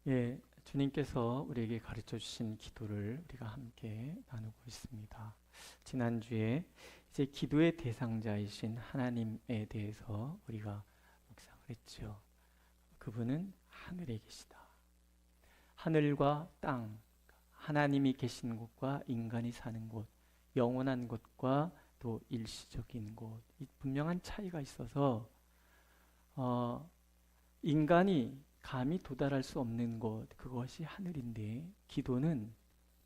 예, 주님께서 우리에게 가르쳐 주신 기도를 우리가 함께 나누고 있습니다. 지난주에 이제 기도의 대상자이신 하나님에 대해서 우리가 묵상을 했죠. 그분은 하늘에 계시다. 하늘과 땅, 하나님이 계신 곳과 인간이 사는 곳, 영원한 곳과 또 일시적인 곳, 이 분명한 차이가 있어서 인간이 감히 도달할 수 없는 곳, 그것이 하늘인데 기도는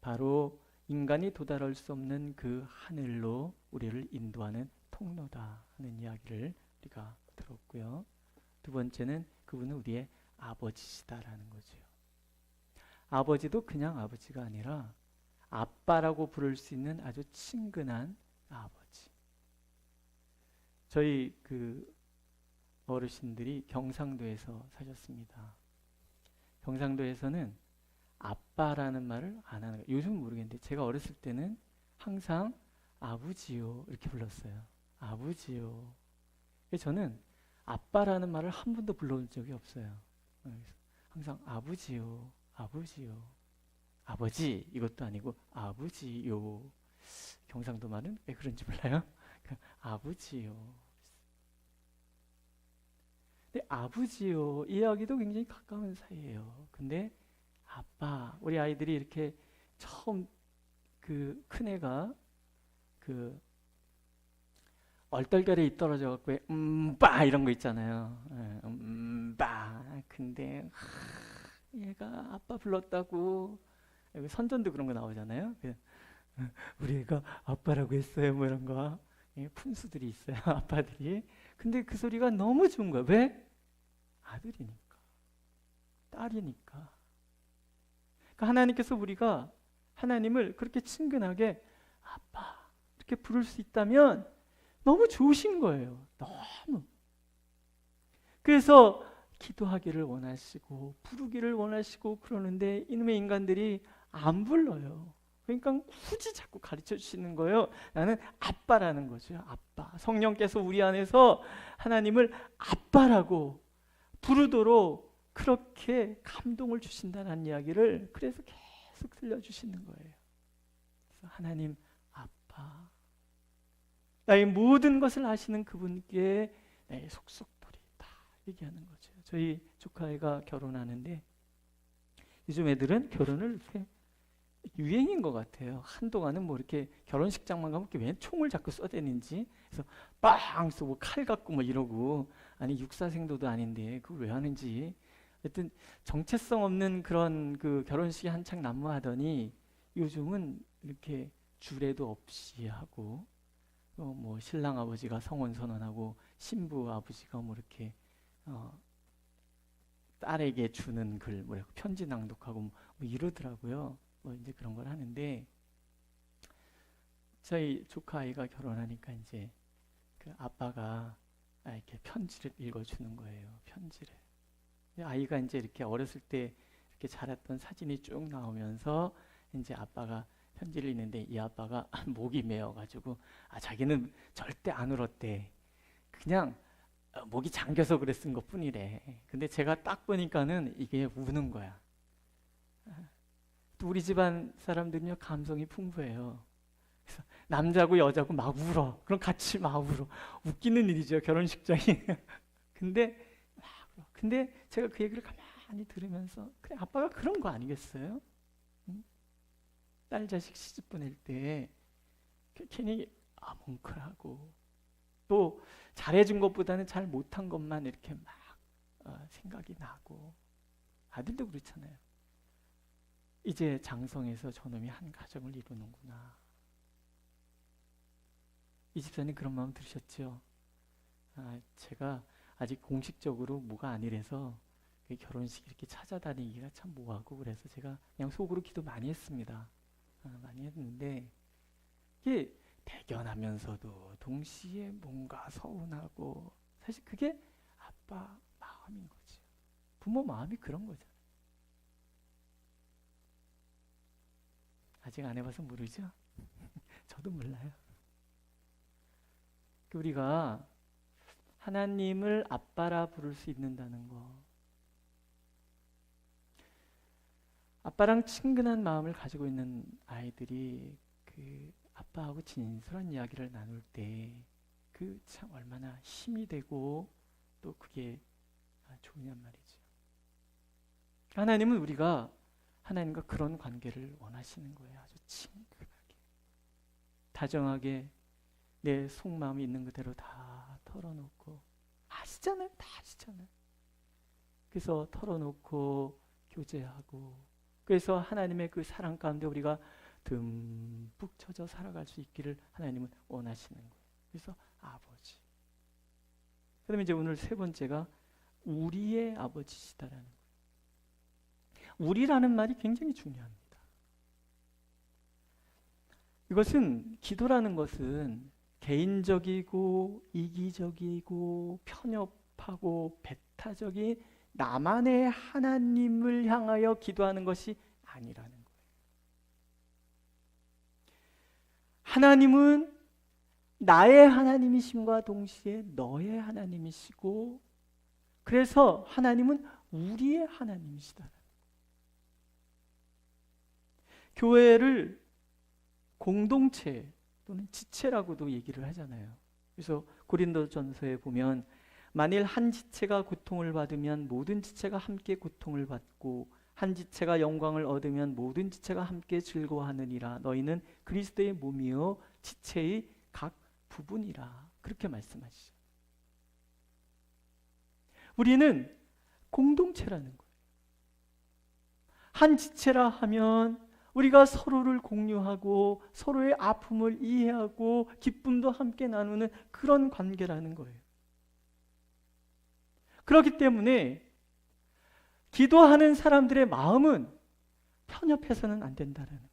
바로 인간이 도달할 수 없는 그 하늘로 우리를 인도하는 통로다 하는 이야기를 우리가 들었고요. 두 번째는 그분은 우리의 아버지시다라는 거죠. 아버지도 그냥 아버지가 아니라 아빠라고 부를 수 있는 아주 친근한 아버지. 저희 어르신들이 경상도에서 사셨습니다. 경상도에서는 아빠라는 말을 안 하는 거예요. 요즘은 모르겠는데 제가 어렸을 때는 항상 아버지요 이렇게 불렀어요. 아버지요. 그래서 저는 아빠라는 말을 한 번도 불러본 적이 없어요. 그래서 항상 아버지요, 아버지요, 아버지 이것도 아니고 아버지요. 경상도 말은 왜 그런지 몰라요. 아버지요. 근데 아버지요 이야기도 굉장히 가까운 사이예요. 근데 아빠, 우리 아이들이 이렇게 처음 그 큰애가 그 얼떨결에 떨어져 갖고 빠 이런 거 있잖아요. 빠. 근데 얘가 아빠 불렀다고 여기 선전도 그런 거 나오잖아요. 우리 애가 아빠라고 했어요. 뭐 이런 거. 푼수들이 있어요. 아빠들이. 근데 그 소리가 너무 좋은 거야. 왜? 아들이니까. 딸이니까. 그러니까 하나님께서 우리가 하나님을 그렇게 친근하게 아빠 이렇게 부를 수 있다면 너무 좋으신 거예요. 너무. 그래서 기도하기를 원하시고 부르기를 원하시고 그러는데 이놈의 인간들이 안 불러요. 그러니까 굳이 자꾸 가르쳐 주시는 거예요. 나는 아빠라는 거죠. 아빠. 성령께서 우리 안에서 하나님을 아빠라고 부르도록 그렇게 감동을 주신다는 이야기를 그래서 계속 들려주시는 거예요. 그래서 하나님 아빠, 나의 모든 것을 아시는 그분께 내 속속들이 다 얘기하는 거죠. 저희 조카애가 결혼하는데 요즘 애들은 결혼을 이렇게 유행인 것 같아요. 한동안은 뭐 이렇게 결혼식장만 가면 왜 총을 자꾸 쏘대는지, 그래서 빵 쏘고 칼 갖고 뭐 이러고, 아니 육사생도도 아닌데 그걸 왜 하는지. 하여튼 정체성 없는 그런 그 결혼식이 한창 난무하더니 요즘은 이렇게 주례도 없이 하고, 뭐 신랑 아버지가 성혼 선언하고 신부 아버지가 뭐 이렇게 딸에게 주는 글, 뭐 편지 낭독하고 뭐 이러더라고요. 뭐 이제 그런 걸 하는데 저희 조카 아이가 결혼하니까 이제 그 아빠가 이렇게 편지를 읽어주는 거예요. 편지를. 아이가 이제 이렇게 어렸을 때 이렇게 자랐던 사진이 쭉 나오면서 이제 아빠가 편지를 읽는데 이 아빠가 목이 메어가지고 자기는 절대 안 울었대. 그냥 목이 잠겨서 그랬은 것 뿐이래. 근데 제가 딱 보니까는 이게 우는 거야. 또 우리 집안 사람들은요 감성이 풍부해요. 그래서 남자고 여자고 막 울어. 그럼 같이 막 울어. 웃기는 일이죠 결혼식장이. 근데 근데 제가 그 얘기를 가만히 들으면서 그래 아빠가 그런 거 아니겠어요? 응? 딸 자식 시집 보낼 때 괜히 뭉클하고 또 잘해준 것보다는 잘 못한 것만 이렇게 막 생각이 나고 아들도 그렇잖아요. 이제 장성해서 저놈이 한 가정을 이루는구나. 이 집사님 그런 마음 들으셨죠? 제가 아직 공식적으로 뭐가 아니라서 결혼식 이렇게 찾아다니기가 참 뭐하고 그래서 제가 그냥 속으로 기도 많이 했습니다. 많이 했는데 이게 대견하면서도 동시에 뭔가 서운하고 사실 그게 아빠 마음인 거죠. 부모 마음이 그런 거죠. 아직 안 해봐서 모르죠? 저도 몰라요. 우리가 하나님을 아빠라 부를 수 있는다는 거. 아빠랑 친근한 마음을 가지고 있는 아이들이 그 아빠하고 진솔한 이야기를 나눌 때 그 참 얼마나 힘이 되고 또 그게 좋으냔 말이죠. 하나님은 우리가 하나님과 그런 관계를 원하시는 거예요. 아주 친근하게, 다정하게 내 속마음이 있는 그대로 다 털어놓고, 아시잖아요. 다 아시잖아요. 그래서 털어놓고 교제하고, 그래서 하나님의 그 사랑 가운데 우리가 듬뿍 젖어 살아갈 수 있기를 하나님은 원하시는 거예요. 그래서 아버지. 그다음에 이제 오늘 세 번째가 우리의 아버지시다라는 거예요. 우리라는 말이 굉장히 중요합니다. 이것은, 기도라는 것은 개인적이고 이기적이고 편협하고 배타적인 나만의 하나님을 향하여 기도하는 것이 아니라는 거예요. 하나님은 나의 하나님이심과 동시에 너의 하나님이시고, 그래서 하나님은 우리의 하나님이시다. 교회를 공동체 또는 지체라고도 얘기를 하잖아요. 그래서 고린도전서에 보면 만일 한 지체가 고통을 받으면 모든 지체가 함께 고통을 받고, 한 지체가 영광을 얻으면 모든 지체가 함께 즐거워하느니라. 너희는 그리스도의 몸이요 지체의 각 부분이라. 그렇게 말씀하시죠. 우리는 공동체라는 거예요. 한 지체라 하면 우리가 서로를 공유하고 서로의 아픔을 이해하고 기쁨도 함께 나누는 그런 관계라는 거예요. 그렇기 때문에 기도하는 사람들의 마음은 편협해서는 안 된다라는 거예요.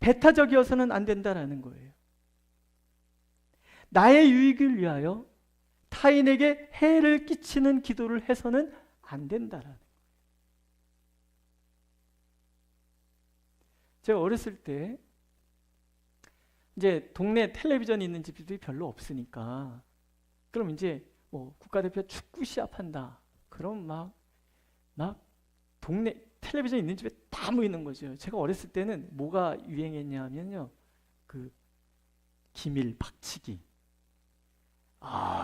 배타적이어서는 안 된다라는 거예요. 나의 유익을 위하여 타인에게 해를 끼치는 기도를 해서는 안 된다라는 거예요. 제가 어렸을 때 이제 동네 텔레비전이 있는 집들이 별로 없으니까, 그럼 이제 뭐 국가대표 축구 시합한다. 그럼 막 동네 텔레비전 있는 집에 다 모이는 거죠. 제가 어렸을 때는 뭐가 유행했냐면요, 그 기밀 박치기.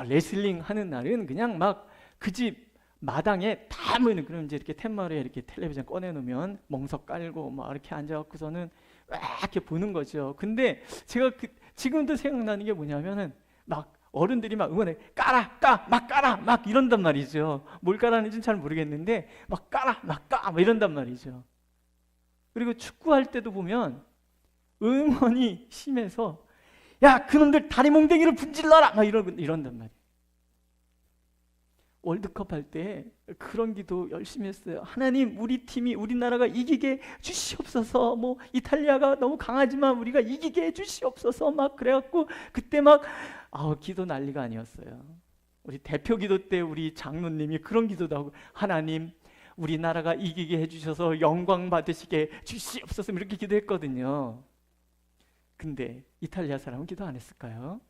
레슬링 하는 날은 그냥 막 그 집 마당에 다 모이는, 그럼 이제 이렇게 툇마루에 이렇게 텔레비전 꺼내놓으면 멍석 깔고 막 이렇게 앉아갖고서는 와 이렇게 보는 거죠. 근데 제가 지금도 생각나는 게 뭐냐면은 막 어른들이 막 응원해, 깔아 막 이런단 말이죠. 뭘 깔았는지는 잘 모르겠는데 막 깔아 막 이런단 말이죠. 그리고 축구할 때도 보면 응원이 심해서 야 그놈들 다리 몽댕이를 분질러라 막 이런단 말이에요. 월드컵 할 때 그런 기도 열심히 했어요. 하나님, 우리 팀이, 우리나라가 이기게 주시옵소서. 뭐 이탈리아가 너무 강하지만 우리가 이기게 해주시옵소서. 막 그래갖고 그때 막 기도 난리가 아니었어요. 우리 대표 기도 때 우리 장로님이 그런 기도도 하고, 하나님 우리나라가 이기게 해주셔서 영광 받으시게 주시옵소서 이렇게 기도했거든요. 근데 이탈리아 사람은 기도 안 했을까요?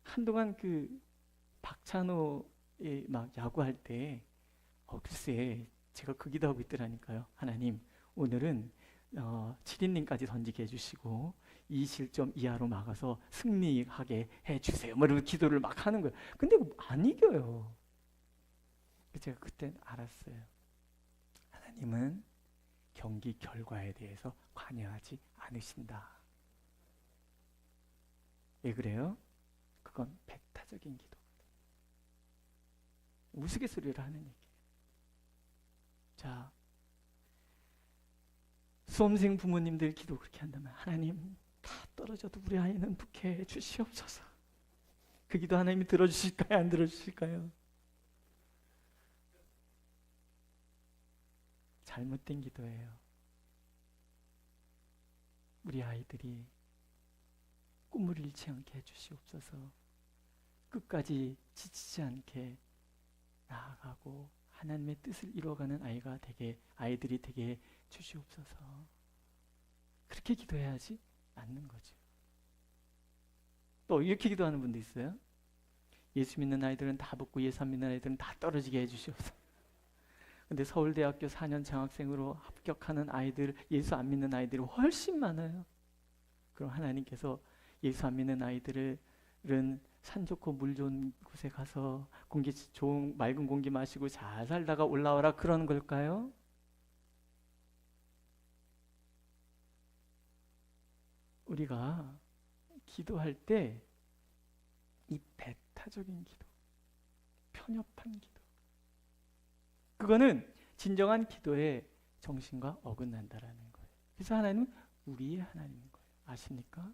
한동안 그 박찬호의 막 야구할 때 글쎄 제가 그 기도하고 있더라니까요. 하나님 오늘은 7이닝까지 던지게 해주시고 2실점 이하로 막아서 승리하게 해주세요. 뭐 이러고 기도를 막 하는 거예요. 근데 안 이겨요. 제가 그때 알았어요. 하나님은 경기 결과에 대해서 관여하지 않으신다. 왜 그래요? 그건 배타적인 기도거든요. 우스갯소리를 하는 얘기예요. 자, 수험생 부모님들 기도 그렇게 한다면, 하나님 다 떨어져도 우리 아이는 붙게 해주시옵소서. 그 기도 하나님이 들어주실까요? 안 들어주실까요? 잘못된 기도예요. 우리 아이들이 꿈을 잃지 않게 해주시옵소서. 끝까지 지치지 않게 나아가고 하나님의 뜻을 이루어가는 아이들이 되게 주시옵소서. 그렇게 기도해야지 맞는 거죠. 또 이렇게 기도하는 분도 있어요. 예수 믿는 아이들은 다 붙고 예수 안 믿는 아이들은 다 떨어지게 해주시옵소서. 근데 서울대학교 4년 장학생으로 합격하는 아이들, 예수 안 믿는 아이들이 훨씬 많아요. 그럼 하나님께서 예수 안 믿는 아이들은 산 좋고 물 좋은 곳에 가서 공기 좋은 맑은 공기 마시고 잘 살다가 올라와라 그러는 걸까요? 우리가 기도할 때 이 배타적인 기도, 편협한 기도, 그거는 진정한 기도의 정신과 어긋난다라는 거예요. 그래서 하나님은 우리의 하나님인 거예요. 아십니까?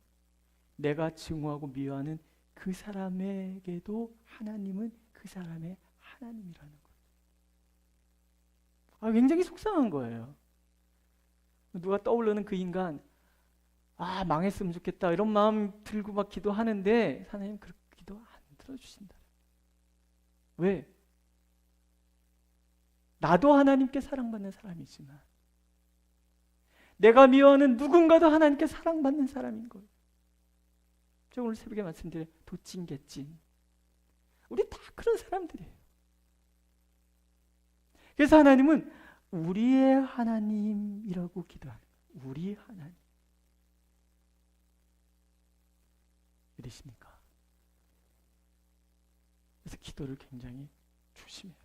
내가 증오하고 미워하는 그 사람에게도 하나님은 그 사람의 하나님이라는 거예요. 굉장히 속상한 거예요. 누가 떠오르는 그 인간, 망했으면 좋겠다 이런 마음 들고 막 기도하는데 하나님 그렇게 기도 안 들어주신다. 왜? 나도 하나님께 사랑받는 사람이지만 내가 미워하는 누군가도 하나님께 사랑받는 사람인 거예요. 제가 오늘 새벽에 말씀드린 도찐 개찐 우리 다 그런 사람들이에요. 그래서 하나님은 우리의 하나님이라고 기도하는 거예요. 우리 하나님. 믿으십니까? 그래서 기도를 굉장히 조심해요.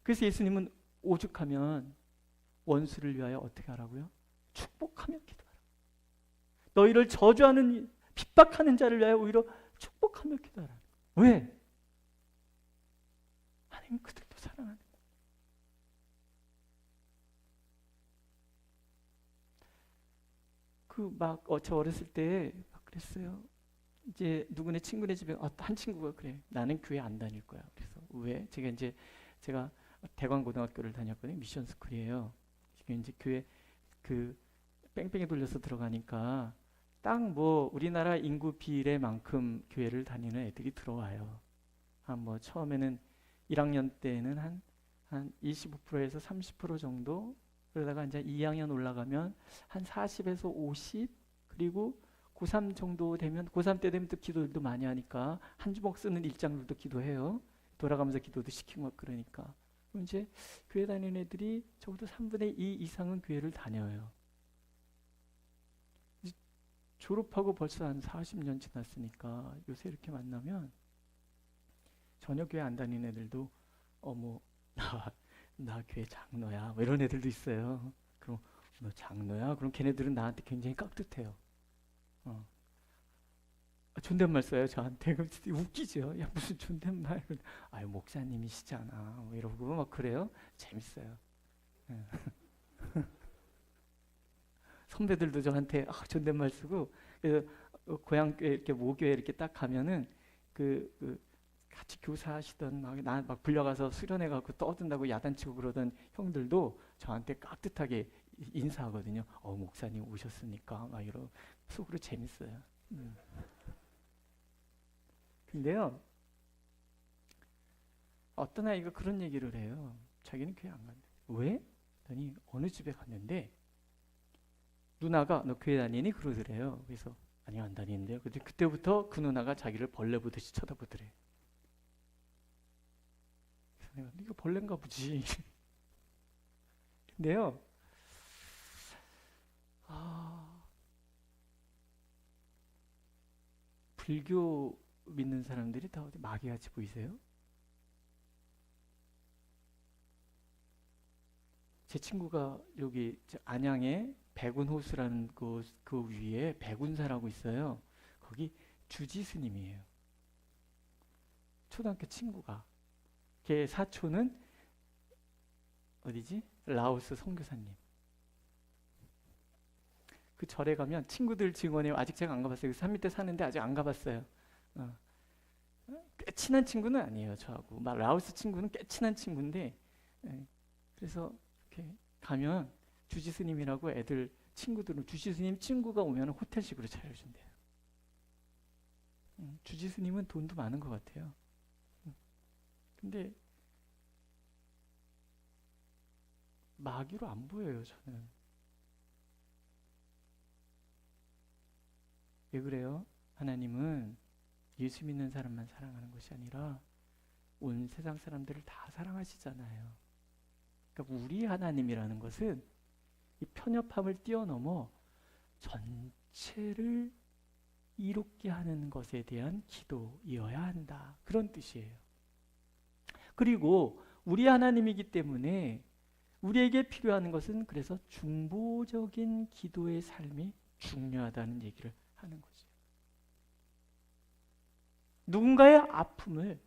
그래서 예수님은 오죽하면 원수를 위하여 어떻게 하라고요? 축복하며 기도하라. 너희를 저주하는 핍박하는 자를 위하여 오히려 축복하며 기도하라. 왜? 하나님 그들도 사랑하는 거예요. 저 어렸을 때 그랬어요. 이제 누구네 친구네 집에 한 친구가 그래. 나는 교회 안 다닐 거야. 그래서 왜? 제가 대관고등학교를 다녔거든요. 미션 스쿨이에요. 이제 교회 그 뺑뺑이 돌려서 들어가니까 딱 우리나라 인구 비례만큼 교회를 다니는 애들이 들어와요. 처음에는 1학년 때는 한 25%에서 30% 정도, 그러다가 이제 2학년 올라가면 한 40에서 50, 그리고 고3 정도 되면 고3 때 되면 또 기도도 많이 하니까 한 주먹 쓰는 일장들도 기도해요. 돌아가면서 기도도 시키고 막 그러니까. 그럼 이제 교회 다니는 애들이 적어도 3분의 2 이상은 교회를 다녀요. 졸업하고 벌써 한 40년 지났으니까 요새 이렇게 만나면 전혀 교회 안 다니는 애들도 나 교회 장로야 이런 애들도 있어요. 그럼 너 장로야? 그럼 걔네들은 나한테 굉장히 깍듯해요. 존댓말 써요 저한테. 웃기죠. 야 무슨 존댓말. 목사님이시잖아 이러고 막 그래요. 재밌어요. 선배들도 저한테 존댓말 쓰고, 그래서 고향교회 이렇게 모교회 이렇게 딱 가면은 같이 교사하시던 나 불려가서 수련회 가고 떠든다고 야단치고 그러던 형들도 저한테 깍듯하게 인사하거든요. 목사님 오셨으니까 막 이러고 속으로 재밌어요. 근데요, 어떤 아이가 그런 얘기를 해요. 자기는 교회 안 간대. 왜? 그랬더니 어느 집에 갔는데 누나가 너 교회 다니니? 그러더래요. 그래서 아니 안 다니는데요. 근데 그때부터 그 누나가 자기를 벌레 보듯이 쳐다보더래. 그래서 내가 네가 벌레인가 보지. 근데요, 불교 믿는 사람들이 다 어디 마귀같이 보이세요? 제 친구가 여기 안양에 백운호수라는 그 위에 백운사라고 있어요. 거기 주지 스님이에요. 초등학교 친구가. 걔 사촌은 어디지? 라오스 선교사님. 그 절에 가면 친구들 증언에 아직 제가 안 가봤어요. 산 밑에 사는데 아직 안 가봤어요. 꽤 친한 친구는 아니에요 저하고. 라오스 친구는 꽤 친한 친구인데, 그래서 이렇게 가면 주지스님이라고 애들 친구들은 주지스님 친구가 오면 호텔식으로 차려준대요. 주지스님은 돈도 많은 것 같아요. 근데 마귀로 안 보여요 저는. 왜 그래요? 하나님은 예수 믿는 사람만 사랑하는 것이 아니라 온 세상 사람들을 다 사랑하시잖아요. 그러니까 우리 하나님이라는 것은 이 편협함을 뛰어넘어 전체를 이롭게 하는 것에 대한 기도이어야 한다. 그런 뜻이에요. 그리고 우리 하나님이기 때문에 우리에게 필요한 것은 그래서 중보적인 기도의 삶이 중요하다는 얘기를 하는 거죠. 누군가의 아픔을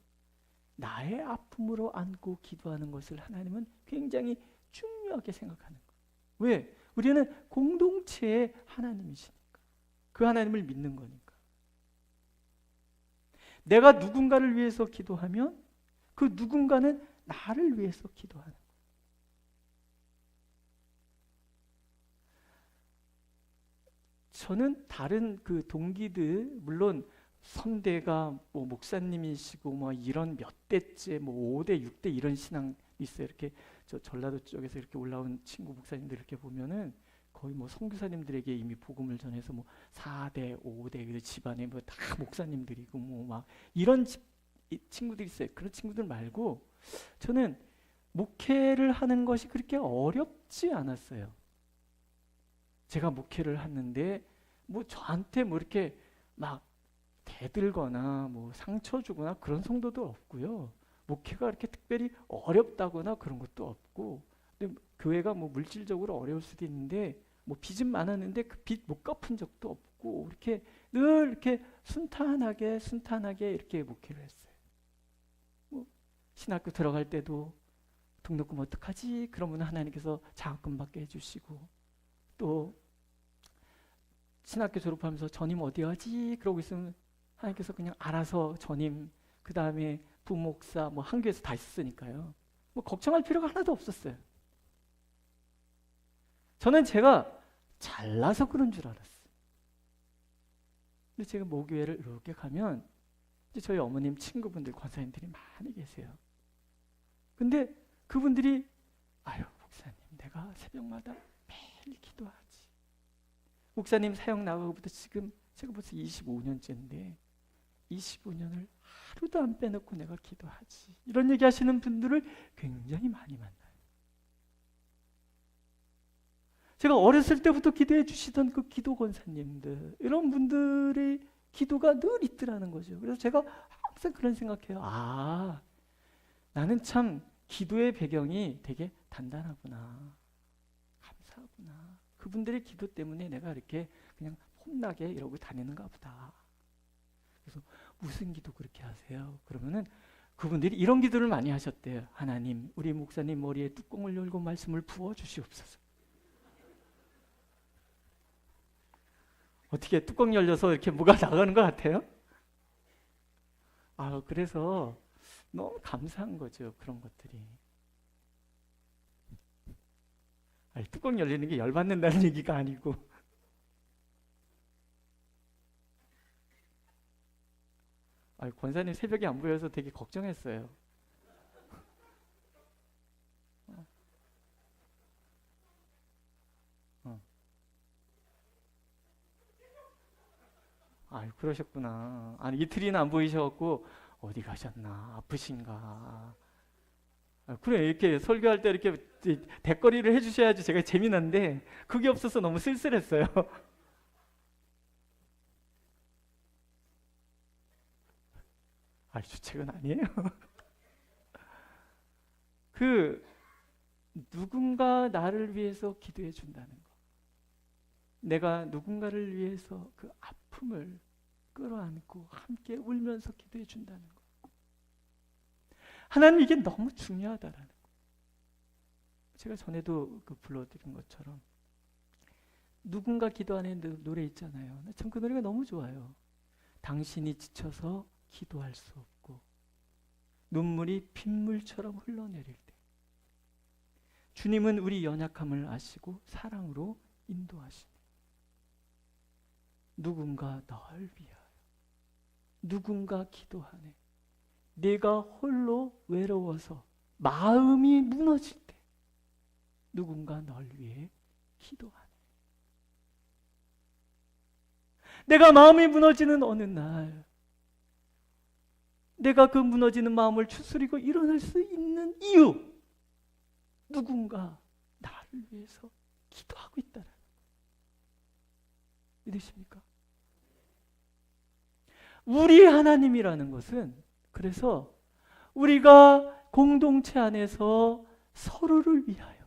나의 아픔으로 안고 기도하는 것을 하나님은 굉장히 중요하게 생각하는 거예요. 왜? 우리는 공동체의 하나님이시니까. 그 하나님을 믿는 거니까. 내가 누군가를 위해서 기도하면 그 누군가는 나를 위해서 기도하는 거예요. 저는 다른 그 동기들, 물론 선대가 뭐 목사님이시고 뭐 이런 몇 대째 뭐 5대, 6대 이런 신앙이 있어요. 이렇게 저 전라도 쪽에서 이렇게 올라온 친구 목사님들 이렇게 보면은 거의 뭐 선교사님들에게 이미 복음을 전해서 뭐 4대, 5대 집안에 뭐 다 목사님들이고 뭐 막 이런 친구들이 있어요. 그런 친구들 말고 저는 목회를 하는 것이 그렇게 어렵지 않았어요. 제가 목회를 하는데 뭐 저한테 뭐 이렇게 막 대들거나 뭐 상처 주거나 그런 성도도 없고요. 목회가 이렇게 특별히 어렵다거나 그런 것도 없고, 근데 교회가 뭐 물질적으로 어려울 수도 있는데 뭐 빚은 많았는데 그 빚 못 갚은 적도 없고, 이렇게 늘 이렇게 순탄하게 이렇게 목회를 했어요. 뭐 신학교 들어갈 때도 등록금 어떡하지? 그러면 하나님께서 장학금 받게 해주시고, 또 신학교 졸업하면서 전임 어디 하지? 그러고 있으면 하나님께서 그냥 알아서 전임, 그 다음에 부목사, 뭐 한교에서 다 있었으니까요. 뭐 걱정할 필요가 하나도 없었어요. 저는 제가 잘나서 그런 줄 알았어요. 근데 제가 모교회를 이렇게 가면 이제 저희 어머님 친구분들, 권사님들이 많이 계세요. 근데 그분들이 아유 목사님, 내가 새벽마다 매일 기도하지. 목사님 사역 나가고부터 지금 제가 벌써 25년째인데 25년을 하루도 안 빼놓고 내가 기도하지. 이런 얘기 하시는 분들을 굉장히 많이 만나요. 제가 어렸을 때부터 기도해 주시던 그 기도 권사님들, 이런 분들의 기도가 늘 있더라는 거죠. 그래서 제가 항상 그런 생각해요. 아, 나는 참 기도의 배경이 되게 단단하구나. 감사하구나. 그분들의 기도 때문에 내가 이렇게 그냥 폼나게 이러고 다니는가 보다. 그래서 무슨 기도 그렇게 하세요? 그러면은 그분들이 이런 기도를 많이 하셨대요. 하나님, 우리 목사님 머리에 뚜껑을 열고 말씀을 부어 주시옵소서. 어떻게 뚜껑 열려서 이렇게 뭐가 나가는 것 같아요? 아, 그래서 너무 감사한 거죠. 그런 것들이. 아니, 뚜껑 열리는 게 열받는다는 얘기가 아니고 아니, 권사님 새벽에 안 보여서 되게 걱정했어요. 아유, 그러셨구나. 아니, 이틀이나 안 보이셔갖고 어디 가셨나, 아프신가. 아, 그래, 이렇게 설교할 때 이렇게 대거리를 해주셔야지 제가 재미난데 그게 없어서 너무 쓸쓸했어요. 아, 주책은 아니에요. 그 누군가 나를 위해서 기도해 준다는 거. 내가 누군가를 위해서 그 아픔을 끌어안고 함께 울면서 기도해 준다는 거. 하나님, 이게 너무 중요하다라는 거. 제가 전에도 그 불러드린 것처럼 누군가 기도하는 노래 있잖아요. 참 그 노래가 너무 좋아요. 당신이 지쳐서 기도할 수 없고 눈물이 빗물처럼 흘러내릴 때 주님은 우리 연약함을 아시고 사랑으로 인도하시네. 누군가 널 위하여 누군가 기도하네. 내가 홀로 외로워서 마음이 무너질 때 누군가 널 위해 기도하네. 내가 마음이 무너지는 어느 날 내가 그 무너지는 마음을 추스리고 일어날 수 있는 이유, 누군가 나를 위해서 기도하고 있다는 믿으십니까? 우리 하나님이라는 것은 그래서 우리가 공동체 안에서 서로를 위하여,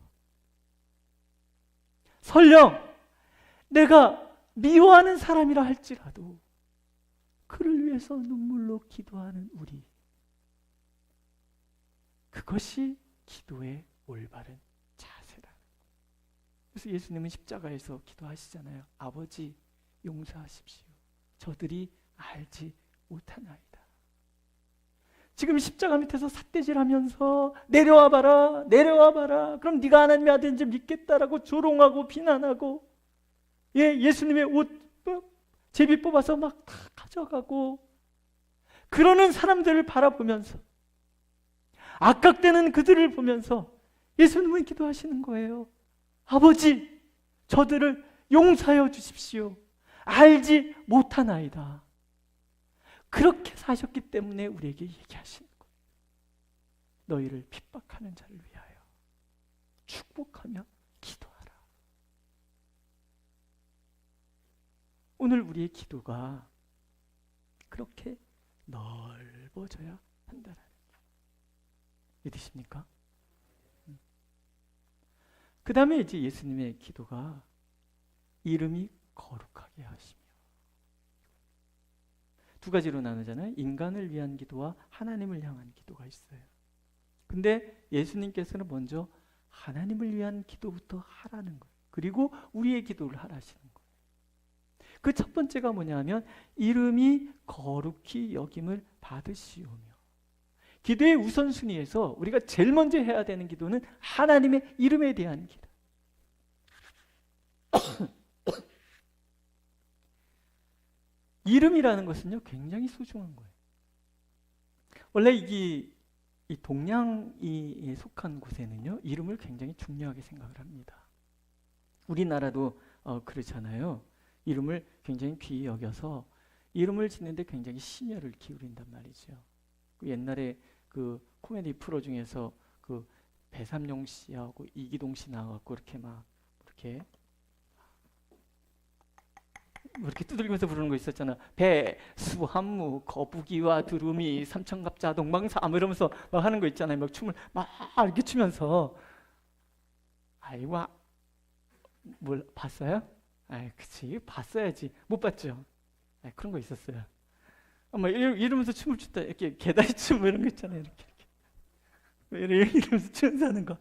설령 내가 미워하는 사람이라 할지라도 그를 위해서 눈물로 기도하는 우리, 그것이 기도의 올바른 자세다. 그래서 예수님은 십자가에서 기도하시잖아요. 아버지 용서하십시오. 저들이 알지 못하나이다. 지금 십자가 밑에서 삿대질하면서 내려와 봐라, 내려와 봐라. 그럼 네가 하나님의 아들인지 믿겠다라고 조롱하고 비난하고, 예수님의 옷 제비 뽑아서 막 다 가져가고 그러는 사람들을 바라보면서, 악각되는 그들을 보면서 예수님은 기도하시는 거예요. 아버지, 저들을 용서하여 주십시오. 알지 못하나이다. 그렇게 사셨기 때문에 우리에게 얘기하시는 거예요. 너희를 핍박하는 자를 위하여 축복하며 기도하라. 오늘 우리의 기도가 그렇게 넓어져야 한다는 거예요. 믿으십니까? 그 다음에 이제 예수님의 기도가 이름이 거룩하게 하시며, 두 가지로 나누잖아요. 인간을 위한 기도와 하나님을 향한 기도가 있어요. 근데 예수님께서는 먼저 하나님을 위한 기도부터 하라는 거예요. 그리고 우리의 기도를 하라시는 거예요. 그 첫 번째가 뭐냐면 이름이 거룩히 여김을 받으시오며, 기도의 우선순위에서 우리가 제일 먼저 해야 되는 기도는 하나님의 이름에 대한 기도. 이름이라는 것은요 굉장히 소중한 거예요. 원래 이 동양이 속한 곳에는요 이름을 굉장히 중요하게 생각을 합니다. 우리나라도 그렇잖아요. 이름을 굉장히 귀히 여겨서 이름을 짓는데 굉장히 심혈을 기울인단 말이죠. 옛날에 그 코미디 프로 중에서 그 배삼룡 씨하고 이기동 씨 나와갖고 이렇게 막 이렇게 두들기면서 부르는 거 있었잖아. 배, 수, 한무, 거북이와 두루미, 삼천갑자, 동방사 뭐 이러면서 막 하는 거 있잖아요. 막 춤을 막 이렇게 추면서. 아이고, 뭘 봤어요? 그치, 봤어야지. 못 봤죠? 그런 거 있었어요. 막 이러면서 춤을 추다 이렇게 개다리 춤 이런 거 있잖아요. 이렇게 이러면서 춤사는 거.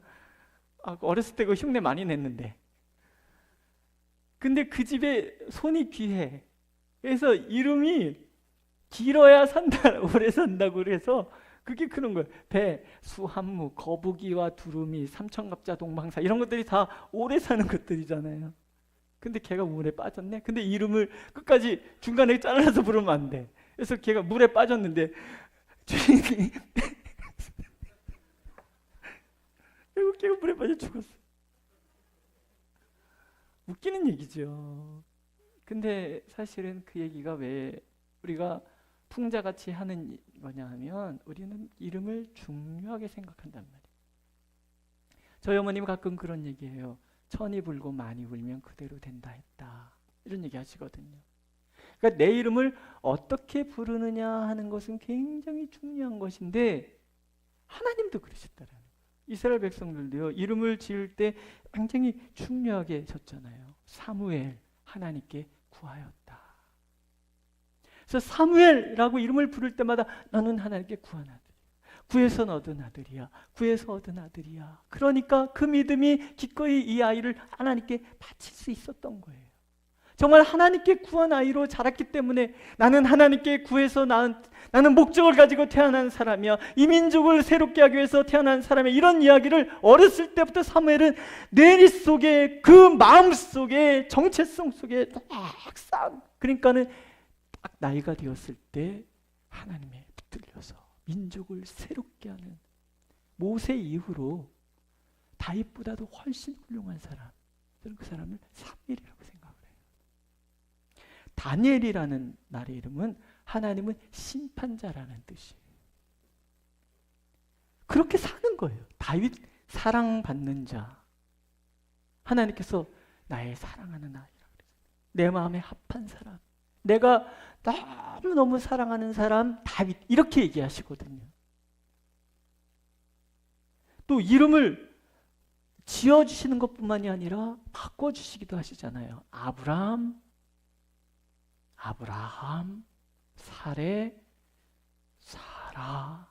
어렸을 때 그 흉내 많이 냈는데. 근데 그 집에 손이 귀해. 그래서 이름이 길어야 산다, 오래 산다고 그래서 그게 그런 거예요. 배, 수, 한무, 거북이와 두루미, 삼천갑자, 동방사 이런 것들이 다 오래 사는 것들이잖아요. 근데 걔가 물에 빠졌네. 근데 이름을 끝까지 중간에 잘라서 부르면 안 돼. 그래서 걔가 물에 빠졌는데 주인이 결국 걔가 물에 빠져 죽었어. 웃기는 얘기죠. 근데 사실은 그 얘기가 왜 우리가 풍자같이 하는 거냐 하면 우리는 이름을 중요하게 생각한단 말이에요. 저희 어머님 가끔 그런 얘기해요. 천이 불고 많이 울면 그대로 된다 했다. 이런 얘기 하시거든요. 그러니까 내 이름을 어떻게 부르느냐 하는 것은 굉장히 중요한 것인데 하나님도 그러셨다라는 거예요. 이스라엘 백성들도요. 이름을 지을 때 굉장히 중요하게 졌잖아요. 사무엘, 하나님께 구하였다. 그래서 사무엘이라고 이름을 부를 때마다 너는 하나님께 구한 아들이야. 구해서 얻은 아들이야. 구해서 얻은 아들이야. 그러니까 그 믿음이 기꺼이 이 아이를 하나님께 바칠 수 있었던 거예요. 정말 하나님께 구한 아이로 자랐기 때문에 나는 하나님께 구해서 나는 목적을 가지고 태어난 사람이야. 이 민족을 새롭게 하기 위해서 태어난 사람이야. 이런 이야기를 어렸을 때부터 사무엘은 뇌리 속에 그 마음 속에 정체성 속에 딱 그러니까는 딱 나이가 되었을 때 하나님에 붙들려서 민족을 새롭게 하는 모세 이후로 다윗보다도 훨씬 훌륭한 사람. 저는 그 사람을 사무엘이라고 생각을 해요. 다니엘이라는 나라의 이름은 하나님은 심판자라는 뜻이에요. 그렇게 사는 거예요. 다윗 사랑받는 자. 하나님께서 나의 사랑하는 아이라 그랬어요. 내 마음에 합한 사람. 내가 너무너무 사랑하는 사람 다윗 이렇게 얘기하시거든요. 또 이름을 지어주시는 것뿐만이 아니라 바꿔주시기도 하시잖아요. 아브람, 사레, 사라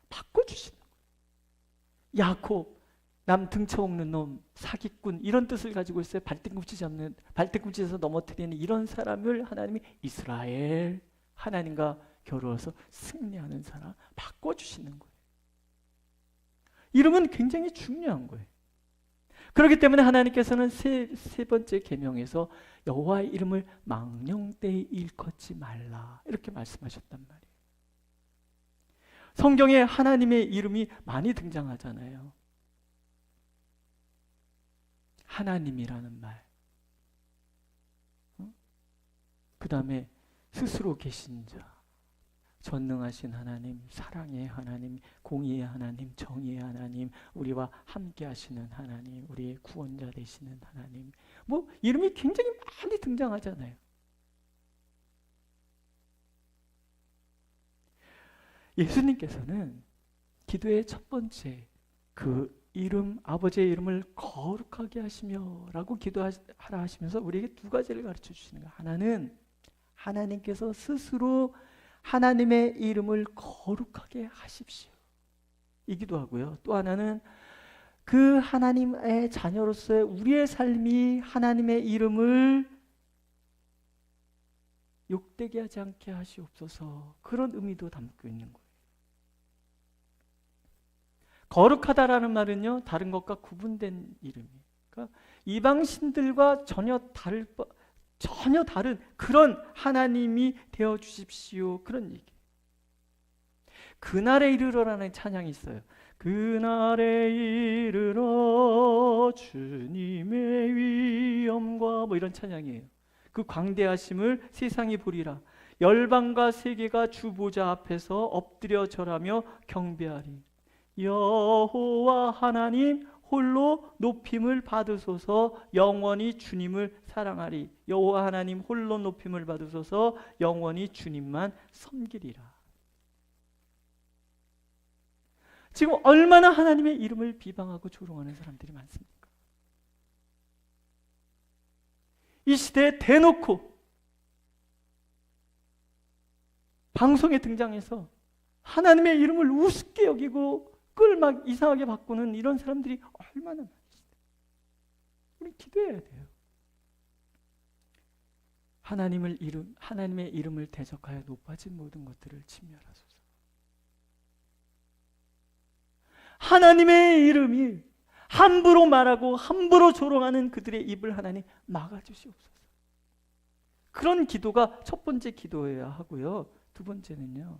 바꿔주시는 거예요. 야곱, 남 등쳐먹는 놈, 사기꾼 이런 뜻을 가지고 있어요. 발등꿈치에서 넘어뜨리는 이런 사람을 하나님이 이스라엘, 하나님과 겨루어서 승리하는 사람 바꿔주시는 거예요. 이름은 굉장히 중요한 거예요. 그렇기 때문에 하나님께서는 세 번째 계명에서 여호와의 이름을 망령되이 일컫지 말라 이렇게 말씀하셨단 말이에요. 성경에 하나님의 이름이 많이 등장하잖아요. 하나님이라는 말, 그 다음에 스스로 계신 자, 전능하신 하나님, 사랑의 하나님, 공의의 하나님, 정의의 하나님, 우리와 함께 하시는 하나님, 우리의 구원자 되시는 하나님, 뭐 이름이 굉장히 많이 등장하잖아요. 예수님께서는 기도의 첫 번째 그 이름, 아버지의 이름을 거룩하게 하시며 라고 기도하라 하시면서 우리에게 두 가지를 가르쳐 주시는 거예요. 하나는 하나님께서 스스로 하나님의 이름을 거룩하게 하십시오 이 기도하고요. 또 하나는 그 하나님의 자녀로서의 우리의 삶이 하나님의 이름을 욕되게 하지 않게 하시옵소서, 그런 의미도 담고 있는 거예요. 거룩하다라는 말은요, 다른 것과 구분된 이름이에요. 그러니까 이방신들과 전혀 다른 그런 하나님이 되어 주십시오, 그런 얘기예요. 그날에 이르러라는 찬양이 있어요. 그날에 이르러 주님의 위엄과 뭐 이런 찬양이에요. 그 광대하심을 세상이 보리라. 열방과 세계가 주 보좌 앞에서 엎드려 절하며 경배하리. 여호와 하나님 홀로 높임을 받으소서, 영원히 주님을 사랑하리. 여호와 하나님 홀로 높임을 받으소서, 영원히 주님만 섬기리라. 지금 얼마나 하나님의 이름을 비방하고 조롱하는 사람들이 많습니까? 이 시대에 대놓고 방송에 등장해서 하나님의 이름을 우습게 여기고 그걸 막 이상하게 바꾸는 이런 사람들이 얼마나 많으시대. 우리 기도해야 돼요. 하나님의 이름을 대적하여 높아진 모든 것들을 침멸하소서. 하나님의 이름이 함부로 말하고 함부로 조롱하는 그들의 입을 하나님 막아주시옵소서. 그런 기도가 첫 번째 기도여야 하고요. 두 번째는요,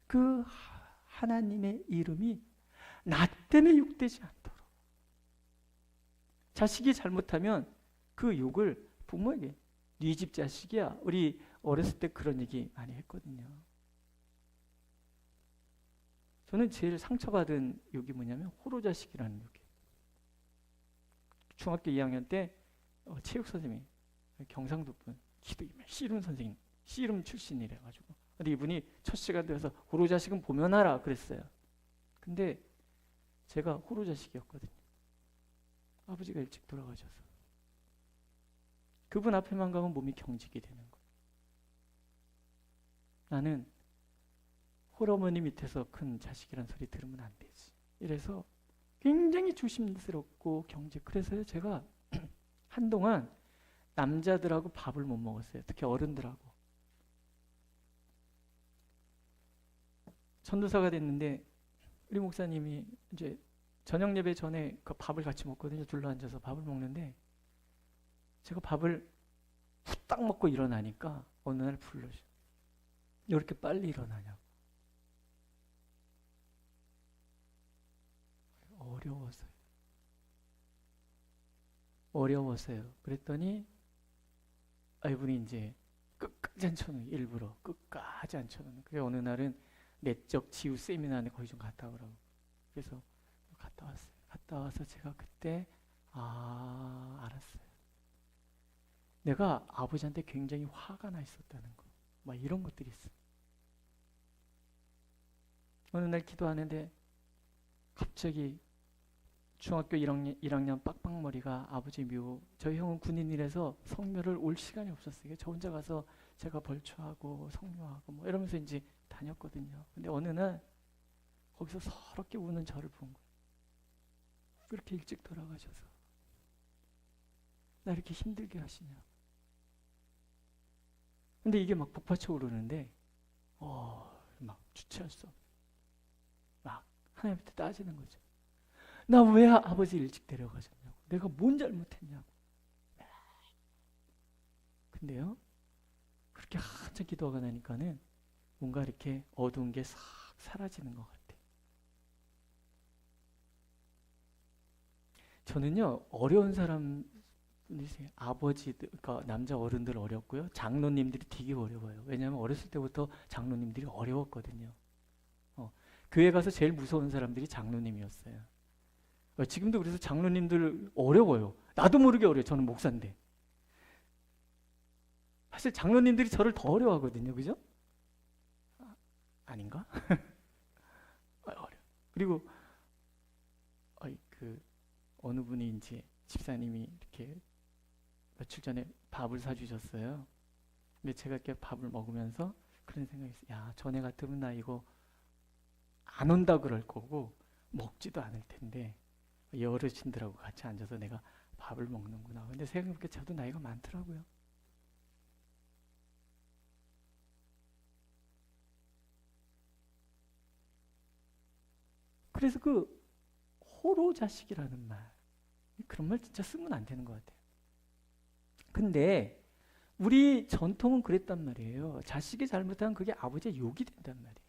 그 하나님의 이름이 나 때문에 욕되지 않도록. 자식이 잘못하면 그 욕을 부모에게, 네 집 자식이야. 우리 어렸을 때 그런 얘기 많이 했거든요. 저는 제일 상처받은 욕이 뭐냐면 호로자식이라는 욕이에요. 중학교 2학년 때 체육 선생님이 경상도 분, 씨름 선생님, 씨름 출신이래 가지고 근데 이분이 첫 시간 되어서 호로자식은 보면 하라 그랬어요. 근데 제가 호로자식이었거든요. 아버지가 일찍 돌아가셔서. 그분 앞에만 가면 몸이 경직이 되는 거예요. 나는 홀어머니 밑에서 큰 자식이란 소리 들으면 안 되지. 이래서 굉장히 조심스럽고 경직. 그래서요, 제가 한동안 남자들하고 밥을 못 먹었어요. 특히 어른들하고. 전도사가 됐는데 우리 목사님이 이제 저녁 예배 전에 그 밥을 같이 먹거든요. 둘러 앉아서 밥을 먹는데 제가 밥을 후딱 먹고 일어나니까 어느 날 불러줘. 왜 이렇게 빨리 일어나냐고. 어려워서요. 그랬더니 이분이 이제 끝까지 안 쳐놓는, 일부러 끝까지 안 쳐놓는. 그게 어느 날은 내적 치유 세미나에 거기 좀 갔다 오라고. 그래서 갔다 왔어요. 갔다 와서 제가 그때 알았어요. 내가 아버지한테 굉장히 화가 나 있었다는 거. 막 이런 것들이 있어. 어느 날 기도하는데 갑자기 중학교 1학년 빡빡머리가 아버지 묘, 저희 형은 군인이라서 성묘를 올 시간이 없었어요. 저 혼자 가서 제가 벌초하고 성묘하고 뭐 이러면서 이제 다녔거든요. 근데 어느 날 거기서 서럽게 우는 저를 본 거예요. 그렇게 일찍 돌아가셔서 나 이렇게 힘들게 하시냐. 근데 이게 막 복받쳐 오르는데 막 주체할 수 없어. 막 하나님한테 따지는 거죠. 나 왜 아버지 일찍 데려가셨냐고. 내가 뭔 잘못했냐고. 근데요, 그렇게 한참 기도하고 나니까는 뭔가 이렇게 어두운 게 싹 사라지는 것 같아요. 저는요, 어려운 사람, 아버지, 그러니까 남자 어른들 어렵고요, 장로님들이 되게 어려워요. 왜냐하면 어렸을 때부터 장로님들이 어려웠거든요. 교회 가서 제일 무서운 사람들이 장로님이었어요. 지금도 그래서 장로님들 어려워요. 나도 모르게 어려워요. 저는 목사인데. 사실 장로님들이 저를 더 어려워하거든요. 그죠? 아닌가? 어려워. 그리고 어느 분이 이제 집사님이 이렇게 며칠 전에 밥을 사주셨어요. 근데 제가 이렇게 밥을 먹으면서 그런 생각이 있어요. 야, 전에 같으면 나 이거 안 온다 그럴 거고 먹지도 않을 텐데 어르신들하고 같이 앉아서 내가 밥을 먹는구나. 근데 생각해보니까 저도 나이가 많더라고요. 그래서 호로 자식이라는 말, 그런 말 진짜 쓰면 안 되는 것 같아요. 근데 우리 전통은 그랬단 말이에요. 자식이 잘못하면 그게 아버지의 욕이 된단 말이에요.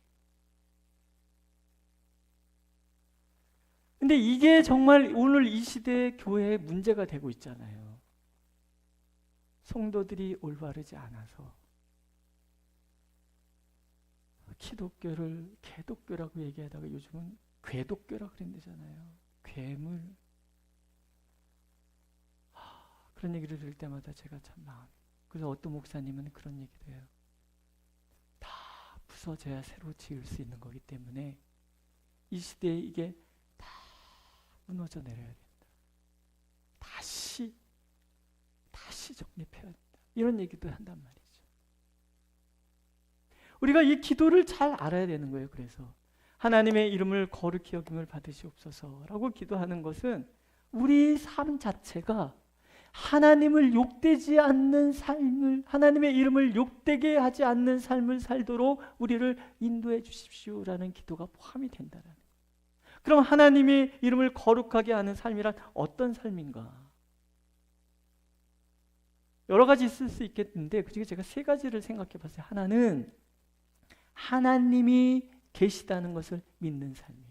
근데 이게 정말 오늘 이 시대의 교회에 문제가 되고 있잖아요. 성도들이 올바르지 않아서 기독교를 개독교라고 얘기하다가 요즘은 괴독교라고 그런다잖아요. 괴물. 그런 얘기를 들을 때마다 제가 참 마음이. 그래서 어떤 목사님은 그런 얘기도 해요. 다 부서져야 새로 지을 수 있는 거기 때문에 이 시대에 이게 다 무너져 내려야 된다. 다시 정립해야 된다. 이런 얘기도 한단 말이죠. 우리가 이 기도를 잘 알아야 되는 거예요. 그래서 하나님의 이름을 거룩히 여김을 받으시옵소서라고 기도하는 것은 우리 삶 자체가 하나님을 욕되지 않는 삶을, 하나님의 이름을 욕되게 하지 않는 삶을 살도록 우리를 인도해 주십시오라는 기도가 포함이 된다는 거예요. 그럼 하나님의 이름을 거룩하게 하는 삶이란 어떤 삶인가? 여러 가지 있을 수 있겠는데 그중에 제가 세 가지를 생각해 봤어요. 하나는 하나님이 계시다는 것을 믿는 삶이에요.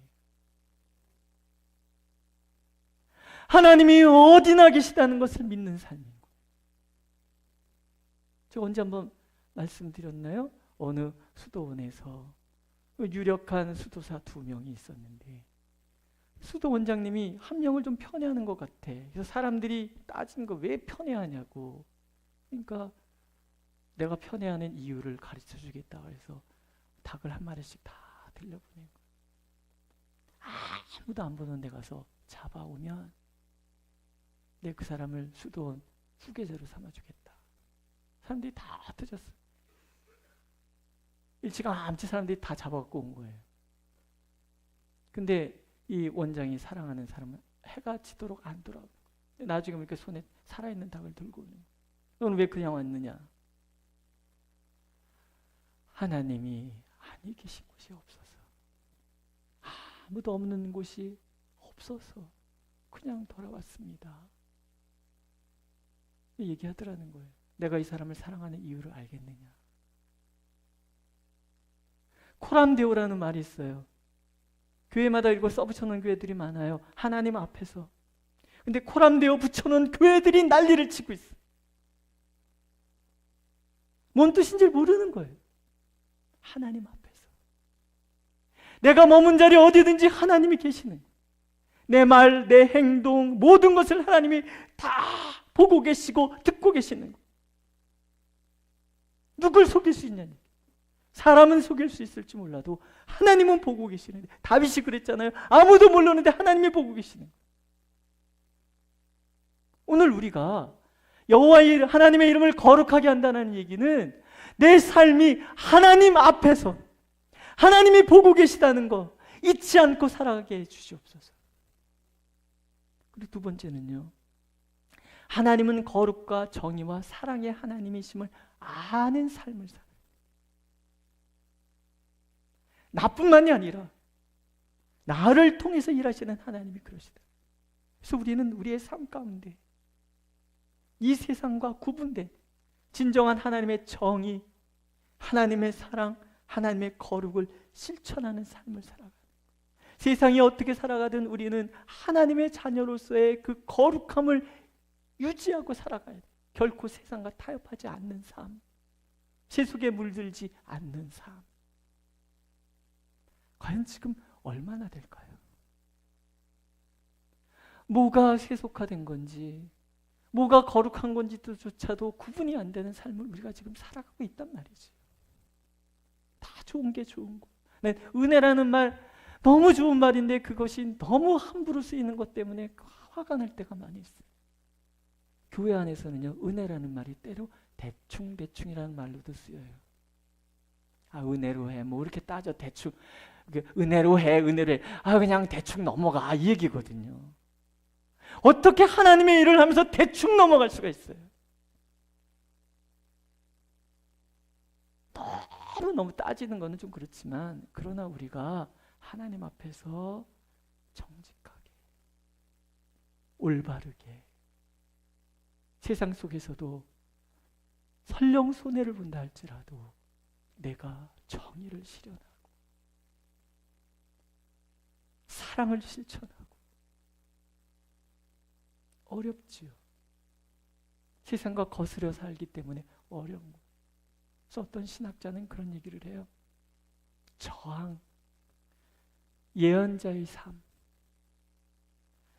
하나님이 어디나 계시다는 것을 믿는 삶인 거예요. 제가 언제 한번 말씀드렸나요? 어느 수도원에서 유력한 수도사 2명이 있었는데 수도 원장님이 한 명을 좀 편애하는 것 같아. 그래서 사람들이 따진 거 왜 편애하냐고. 그러니까 내가 편애하는 이유를 가르쳐 주겠다. 그래서 닭을 한 마리씩 다 들려보낸 거예요. 아무도 안 보는 데 가서 잡아오면 내 그 사람을 수도원 후계자로 삼아주겠다. 사람들이 다 터졌어. 일찌감치 사람들이 다 잡아갖고 온 거예요. 근데 이 원장이 사랑하는 사람은 해가 지도록 안 돌아오는 거예요. 나중에 이렇게 손에 살아있는 닭을 들고 오는 거예요. 너는 왜 그냥 왔느냐? 하나님이 아니 계신 곳이 없어서, 아무도 없는 곳이 없어서 그냥 돌아왔습니다. 얘기하더라는 거예요. 내가 이 사람을 사랑하는 이유를 알겠느냐? 코람데오라는 말이 있어요. 교회마다 이거 써붙여놓은 교회들이 많아요. 하나님 앞에서. 근데 코람데오 붙여놓은 교회들이 난리를 치고 있어. 뭔 뜻인지 모르는 거예요. 하나님 앞에서. 내가 머문 자리 어디든지 하나님이 계시는, 내 말, 내 행동, 모든 것을 하나님이 다 보고 계시고 듣고 계시는 거예요. 누굴 속일 수 있냐니. 사람은 속일 수 있을지 몰라도 하나님은 보고 계시는데, 다윗이 그랬잖아요. 아무도 모르는데 하나님이 보고 계시는 거예요. 오늘 우리가 여호와의 하나님의 이름을 거룩하게 한다는 얘기는 내 삶이 하나님 앞에서 하나님이 보고 계시다는 거 잊지 않고 살아가게 해주시옵소서. 그리고 두 번째는요, 하나님은 거룩과 정의와 사랑의 하나님이심을 아는 삶을 살아요. 나뿐만이 아니라 나를 통해서 일하시는 하나님이 그러시다. 그래서 우리는 우리의 삶 가운데 이 세상과 구분된 진정한 하나님의 정의, 하나님의 사랑, 하나님의 거룩을 실천하는 삶을 살아가는 거예요. 세상이 어떻게 살아가든 우리는 하나님의 자녀로서의 그 거룩함을 유지하고 살아가야 돼요. 결코 세상과 타협하지 않는 삶, 세속에 물들지 않는 삶. 과연 지금 얼마나 될까요? 뭐가 세속화된 건지, 뭐가 거룩한 건지조차도 구분이 안 되는 삶을 우리가 지금 살아가고 있단 말이지. 다 좋은 게 좋은 거. 은혜라는 말 너무 좋은 말인데 그것이 너무 함부로 쓰이는 것 때문에 화가 날 때가 많이 있어요. 교회 안에서는요, 은혜라는 말이 때로 대충이라는 말로도 쓰여요. 아, 은혜로 해. 뭐 이렇게 따져 대충. 은혜로 해. 아, 그냥 대충 넘어가. 이 얘기거든요. 어떻게 하나님의 일을 하면서 대충 넘어갈 수가 있어요? 너무 따지는 거는 좀 그렇지만, 그러나 우리가 하나님 앞에서 정직하게, 올바르게, 세상 속에서도 설령 손해를 본다 할지라도 내가 정의를 실현하고 사랑을 실천하고, 어렵지요. 세상과 거스려 살기 때문에 어려운 거예요. 그래서 어떤 신학자는 그런 얘기를 해요. 저항, 예언자의 삶.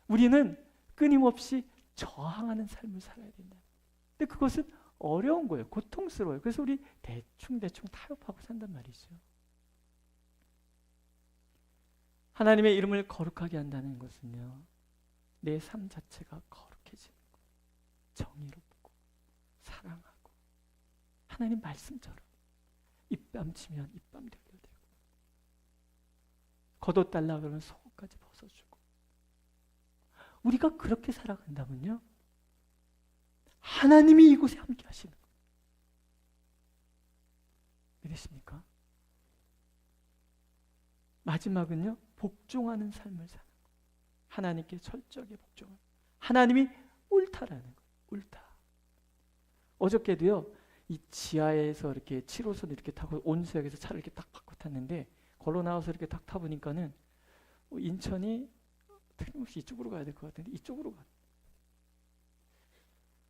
우리는 끊임없이 저항하는 삶을 살아야 된다. 근데 그것은 어려운 거예요. 고통스러워요. 그래서 우리 대충 타협하고 산단 말이죠. 하나님의 이름을 거룩하게 한다는 것은요, 내 삶 자체가 거룩해지는 거예요. 정의롭고 사랑하고 하나님 말씀처럼 입밤 치면 입밤 되게 되고, 겉옷 달라 그러면 속옷까지 벗어주고. 우리가 그렇게 살아간다면요, 하나님이 이곳에 함께 하시는 거예요. 믿으십니까? 마지막은요, 복종하는 삶을 사는 거예요. 하나님께 철저하게 복종하는, 하나님이 옳다라는 거예요. 옳다. 어저께도요, 이 지하에서 이렇게 7호선 이렇게 타고 온수역에서 차를 이렇게 딱 바꿔 탔는데, 걸어 나와서 이렇게 딱 타보니까는 인천이 틀림없이 이쪽으로 가야 될 것 같은데 이쪽으로 가.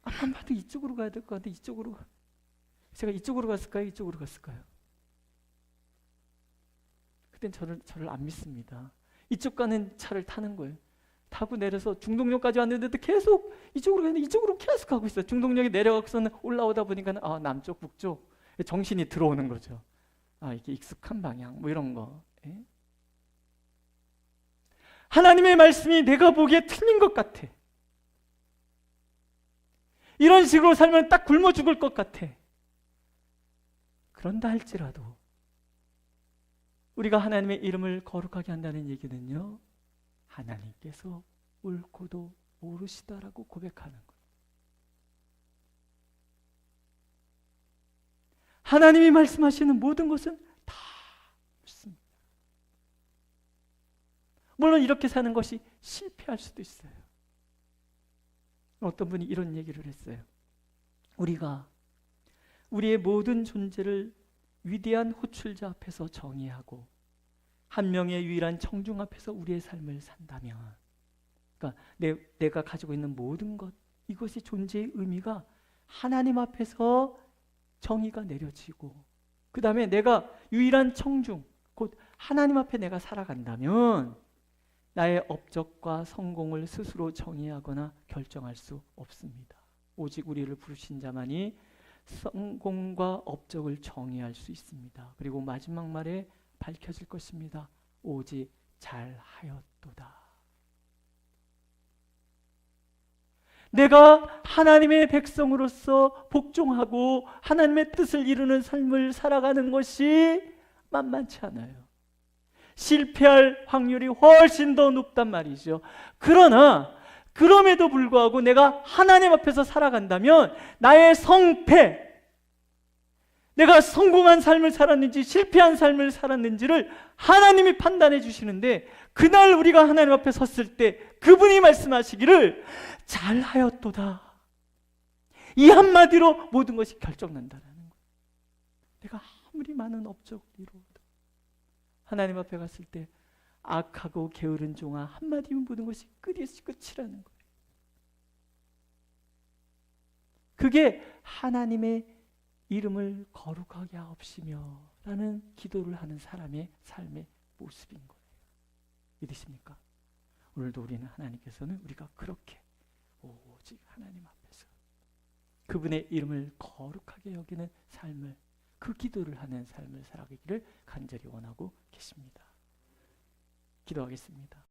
한 봐도 이쪽으로 가야 될 것 같은데 이쪽으로 가. 제가 이쪽으로 갔을까요? 이쪽으로 갔을까요? 그땐 저를 안 믿습니다. 이쪽 가는 차를 타는 거예요. 타고 내려서 중동역까지 왔는데도 계속 이쪽으로 가는데 이쪽으로 계속 가고 있어요. 중동역에 내려가서는 올라오다 보니까 남쪽, 북쪽 정신이 들어오는 거죠. 이게 익숙한 방향, 뭐 이런 거. 예? 하나님의 말씀이 내가 보기에 틀린 것 같아. 이런 식으로 살면 딱 굶어 죽을 것 같아. 그런다 할지라도 우리가 하나님의 이름을 거룩하게 한다는 얘기는요, 하나님께서 옳고도 모르시다라고 고백하는 거예요. 하나님이 말씀하시는 모든 것은 다 옳습니다. 물론 이렇게 사는 것이 실패할 수도 있어요. 어떤 분이 이런 얘기를 했어요. 우리가 우리의 모든 존재를 위대한 호출자 앞에서 정의하고 한 명의 유일한 청중 앞에서 우리의 삶을 산다면, 그러니까 내가 가지고 있는 모든 것, 이것이 존재의 의미가 하나님 앞에서 정의가 내려지고, 그 다음에 내가 유일한 청중, 곧 하나님 앞에 내가 살아간다면 나의 업적과 성공을 스스로 정의하거나 결정할 수 없습니다. 오직 우리를 부르신 자만이 성공과 업적을 정의할 수 있습니다. 그리고 마지막 말에 밝혀질 것입니다. 오직 잘하였도다. 내가 하나님의 백성으로서 복종하고 하나님의 뜻을 이루는 삶을 살아가는 것이 만만치 않아요. 실패할 확률이 훨씬 더 높단 말이죠. 그러나 그럼에도 불구하고 내가 하나님 앞에서 살아간다면 나의 성패, 내가 성공한 삶을 살았는지 실패한 삶을 살았는지를 하나님이 판단해 주시는데, 그날 우리가 하나님 앞에 섰을 때 그분이 말씀하시기를 잘하였도다, 이 한마디로 모든 것이 결정난다는 거예요. 내가 아무리 많은 업적을 이루어도 하나님 앞에 갔을 때 악하고 게으른 종아 한마디면 모든 것이 끝이라는 거예요. 그게 하나님의 이름을 거룩하게 하옵시며 라는 기도를 하는 사람의 삶의 모습인 거예요. 믿으십니까? 오늘도 우리는 하나님께서는 우리가 그렇게 오직 하나님 앞에서 그분의 이름을 거룩하게 여기는 삶을, 그 기도를 하는 삶을 살아가기를 간절히 원하고 계십니다. 기도하겠습니다.